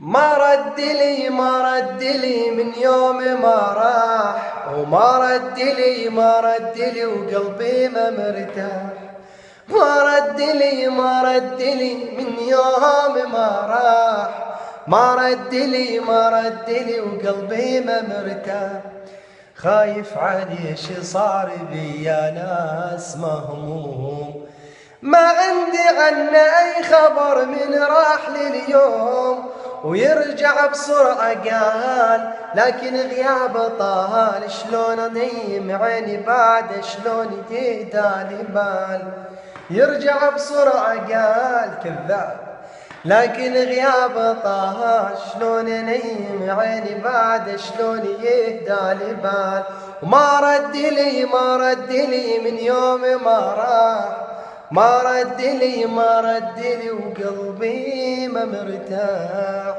ما رد لي من يوم ما راح، ما رد لي وقلبي ما مرتاح. ما رد لي من يوم ما راح، ما رد لي وقلبي ما مرتاح. خايف علي شي صار بي يا ناس مهموم، ما عندي عنه اي خبر من راح لليوم ويرجع بسرعة قال، لكن غيابه طال. شلون اضيم عيني بعد، شلون يهدالي بال. يرجع بسرعة قال كذاب، لكن غيابه طال. شلون انيم عيني بعد، شلون يهدالي بال. ما رد لي من يوم ما راح، ما رد لي وقلبي ما مرتاح.